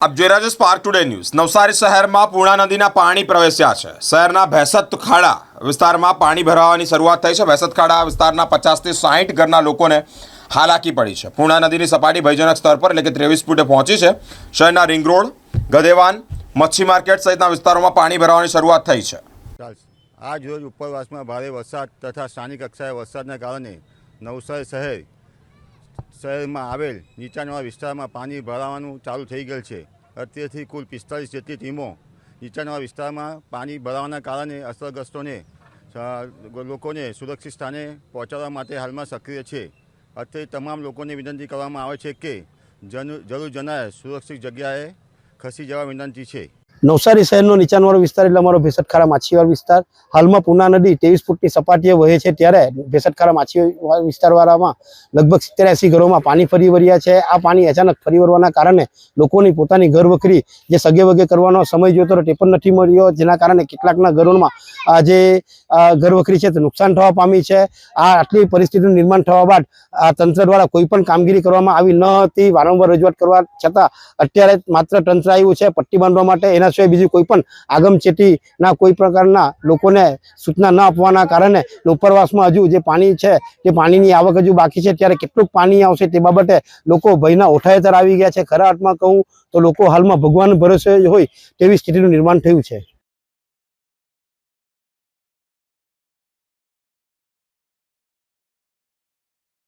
આપ જોઈ રહ્યા છો સ્પાર્ક ટુડે ન્યૂઝ। નવસારી શહેરમાં પૂર્ણા નદીના પાણી પ્રવેશ્યા છે। શહેરના ભેંસત ખાડા વિસ્તારમાં પાણી ભરાવાની શરૂઆત થઈ છે। ભેંસત ખાડા વિસ્તારના 50 થી 60 ઘરના લોકોને હાલાકી પડી છે। પૂર્ણા નદીની સપાટી ભયજનક સ્તર પર એટલે કે 23 ફૂટે પહોંચી છે। શહેરના રિંગ રોડ, ગધેવાન, મચ્છી માર્કેટ સહિતના વિસ્તારોમાં પાણી ભરાવાની શરૂઆત થઈ છે। આજ રોજ ઉપરવાસમાં ભારે વરસાદ તથા સ્થાનિક કક્ષાએ વરસાદના કારણે નવસારી શહેરમાં આવેલ નીચાણવાળા વિસ્તારમાં પાણી ભરાવાનું ચાલુ થઈ ગયેલ છે। અત્યારથી કુલ 45 જેટલી ટીમો નીચાણવાળા વિસ્તારમાં પાણી ભરાવાના કારણે અસરગ્રસ્તોને લોકોને સુરક્ષિત સ્થાને પહોંચાડવા માટે હાલમાં સક્રિય છે। અત્યારે તમામ લોકોને વિનંતી કરવામાં આવે છે કે જરૂર જણાય સુરક્ષિત જગ્યાએ ખસી જવા વિનંતી છે। નવસારી શહેરનો નીચાણવાળો વિસ્તાર એટલે અમારો ભેંસતખાડા માછીવાડ વિસ્તાર। હાલમાં પૂર્ણા નદી 23 ફૂટની સપાટીએ વહે છે, ત્યારે ભેંસતખાડા માછીવાડ વિસ્તારવાળામાં લગભગ 70-80 ઘરોમાં પાણી ફરી વળ્યા છે। આ પાણી અચાનક ફરી વળવાના કારણે લોકોની પોતાની ઘર વખરી જે સગે વગે કરવાનો સમય જોઈતો તે પણ નથી મળ્યો, જેના કારણે કેટલાકના ઘરોમાં જે ઘર વખરી છે તે નુકસાન થવા પામી છે। આટલી પરિસ્થિતિનું નિર્માણ થવા બાદ તંત્ર દ્વારા કોઈ પણ કામગીરી કરવામાં આવી ન હતી। વારંવાર રજૂઆત કરવા છતાં અત્યારે માત્ર તંત્ર આવ્યું છે પટ્ટી બાંધવા માટે, એના સિવાય બીજી કોઈ પણ આગમચેતીના કોઈ પ્રકારના લોકોને સૂચના ન આપવાના કારણે ઉપરવાસમાં હજુ જે પાણી છે તે પાણીની આવક હજુ બાકી છે। ત્યારે કેટલુંક પાણી આવશે તે બાબતે લોકો ભયના ઓઠાએતર આવી ગયા છે। ખરા અર્થમાં કહું તો લોકો હાલમાં ભગવાન ભરોસે હોય તેવી સ્થિતિનું નિર્માણ થયું છે।